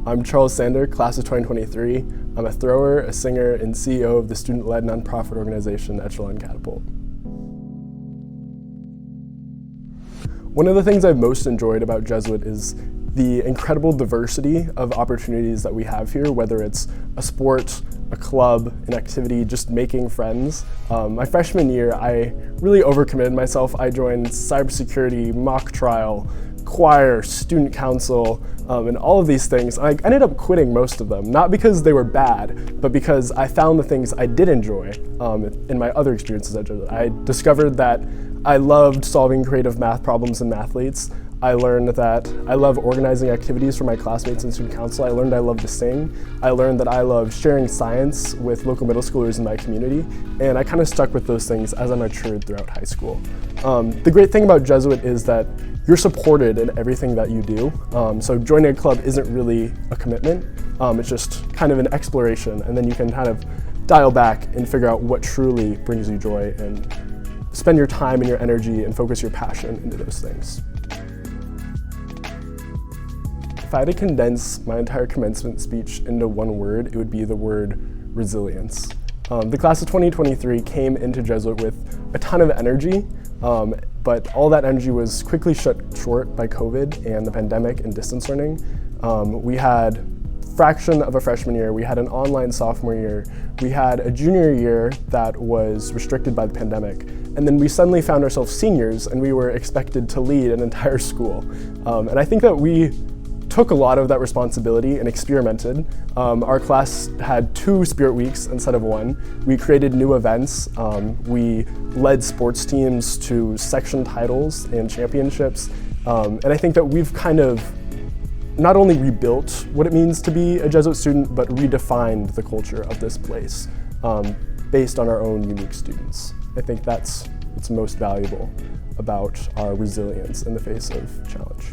I'm Charles Sander, class of 2023. I'm a thrower, a singer, and CEO of the student-led nonprofit organization Echelon Catapult. One of the things I've most enjoyed about Jesuit is the incredible diversity of opportunities that we have here, whether it's a sport, a club, an activity, just making friends. My freshman year, I really overcommitted myself. I joined cybersecurity, mock trial, choir, student council, and all of these things. I ended up quitting most of them, not because they were bad, but because I found the things I did enjoy in my other experiences at Jesuit. I discovered that I loved solving creative math problems and mathletes. I learned that I love organizing activities for my classmates in student council. I learned I love to sing. I learned that I love sharing science with local middle schoolers in my community. And I kind of stuck with those things as I matured throughout high school. The great thing about Jesuit is that you're supported in everything that you do. So joining a club isn't really a commitment. It's just kind of an exploration. And then you can kind of dial back and figure out what truly brings you joy and spend your time and your energy and focus your passion into those things. If I had to condense my entire commencement speech into one word, it would be the word resilience. The class of 2023 came into Jesuit with a ton of energy, but all that energy was quickly shut short by COVID and the pandemic and distance learning. We had fraction of a freshman year, we had an online sophomore year, we had a junior year that was restricted by the pandemic, and then we suddenly found ourselves seniors and we were expected to lead an entire school. And I think that we took a lot of that responsibility and experimented. Our class had 2 Spirit Weeks instead of 1. We created new events. We led sports teams to section titles and championships. And I think that we've kind of not only rebuilt what it means to be a Jesuit student, but redefined the culture of this place based on our own unique students. I think that's what's most valuable about our resilience in the face of challenge.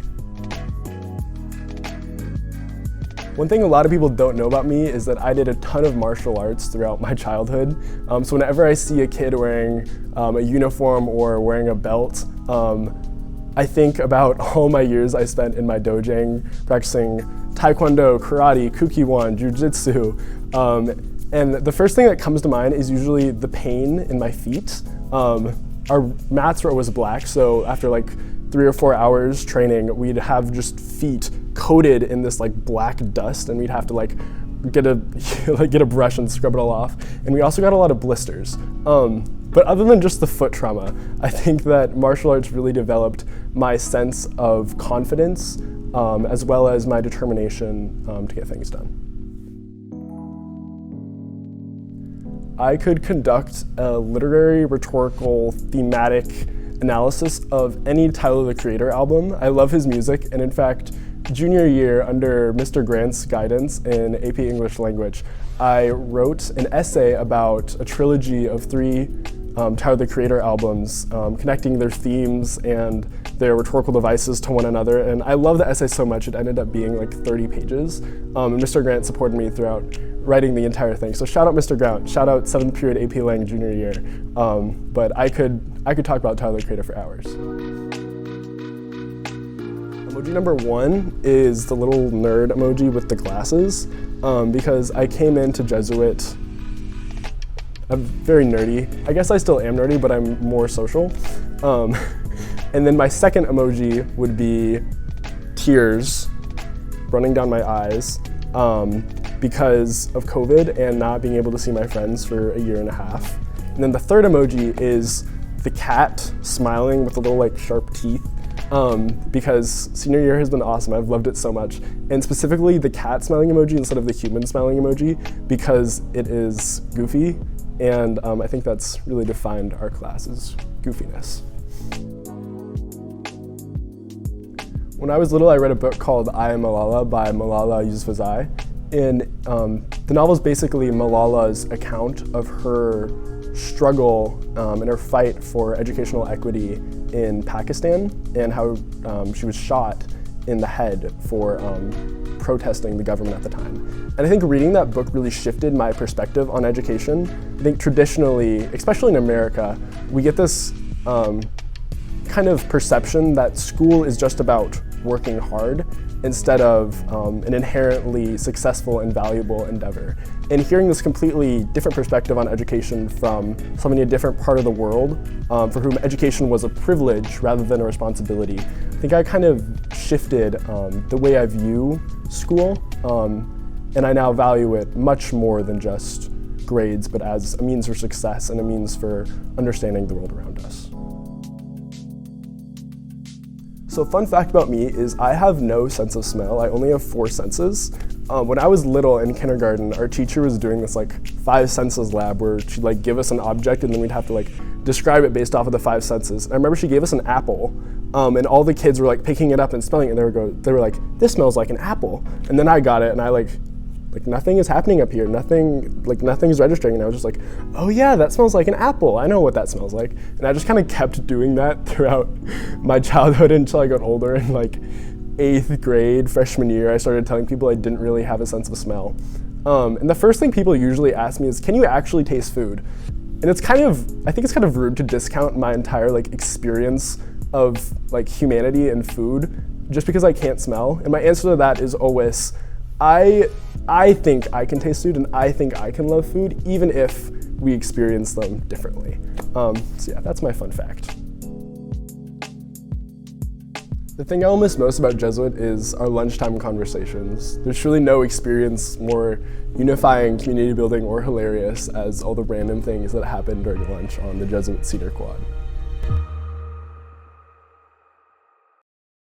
One thing a lot of people don't know about me is that I did a ton of martial arts throughout my childhood. So whenever I see a kid wearing a uniform or wearing a belt, I think about all my years I spent in my dojang practicing taekwondo, karate, kukiwon, jiu-jitsu. And the first thing that comes to mind is usually the pain in my feet. Our mats were always black, so after like 3 or 4 hours training, we'd have just feet coated in this like black dust, and we'd have to like get a brush and scrub it all off. And we also got a lot of blisters. But other than just the foot trauma, I think that martial arts really developed my sense of confidence as well as my determination to get things done. I could conduct a literary, rhetorical, thematic analysis of any Tyler the Creator album. I love his music, and in fact, junior year under Mr. Grant's guidance in AP English Language, I wrote an essay about a trilogy of 3 Tyler the Creator albums, connecting their themes and their rhetorical devices to one another, and I love the essay so much it ended up being like 30 pages, and Mr. Grant supported me throughout writing the entire thing. So shout out Mr. Grant, shout out 7th period AP Lang junior year, but I could talk about Tyler the Creator for hours. Emoji number 1 is the little nerd emoji with the glasses, because I came into Jesuit, I'm very nerdy. I guess I still am nerdy, but I'm more social. And then my second emoji would be tears running down my eyes because of COVID and not being able to see my friends for a year and a half. And then the third emoji is the cat smiling with the little like sharp teeth. Because senior year has been awesome. I've loved it so much. And specifically the cat smiling emoji instead of the human smiling emoji, because it is goofy. And I think that's really defined our class's goofiness. When I was little, I read a book called I Am Malala by Malala Yousafzai. And the novel is basically Malala's account of her struggle and her fight for educational equity in Pakistan, and how she was shot in the head for protesting the government at the time. And I think reading that book really shifted my perspective on education. I think traditionally, especially in America, we get this kind of perception that school is just about working hard, instead of an inherently successful and valuable endeavor. And hearing this completely different perspective on education from somebody in a different part of the world, for whom education was a privilege rather than a responsibility, I think I kind of shifted the way I view school, and I now value it much more than just grades, but as a means for success and a means for understanding the world around us. So fun fact about me is I have no sense of smell. I only have 4 senses. When I was little in kindergarten, our teacher was doing this like 5 senses lab where she'd like give us an object and then we'd have to like describe it based off of the 5 senses. And I remember she gave us an apple, and all the kids were like picking it up and smelling it, and they were like, this smells like an apple. And then I got it and I like nothing is happening up here, nothing's registering, and I was just like, oh yeah, that smells like an apple, I know what that smells like. And I just kind of kept doing that throughout my childhood until I got older. In like 8th grade, freshman year, I started telling people I didn't really have a sense of smell. And the first thing people usually ask me is, can you actually taste food? And I think it's kind of rude to discount my entire like experience of like humanity and food just because I can't smell. And my answer to that is always, I think I can taste food and I think I can love food, even if we experience them differently. So yeah, that's my fun fact. The thing I'll miss most about Jesuit is our lunchtime conversations. There's truly no experience more unifying, community building, or hilarious as all the random things that happen during lunch on the Jesuit Cedar Quad.